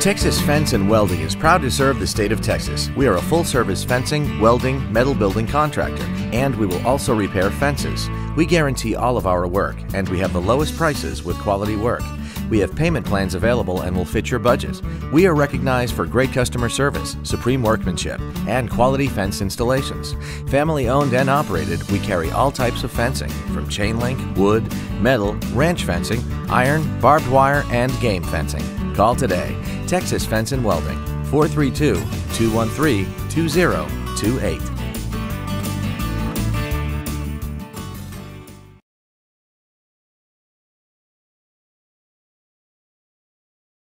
Texas Fence and Welding is proud to serve the state of Texas. We are a full-service fencing, welding, metal building contractor, and we will also repair fences. We guarantee all of our work, and we have the lowest prices with quality work. We have payment plans available and will fit your budget. We are recognized for great customer service, supreme workmanship, and quality fence installations. Family owned and operated, we carry all types of fencing, from chain link, wood, metal, ranch fencing, iron, barbed wire, and game fencing. Call today. Texas Fence and Welding, 432-213-2028.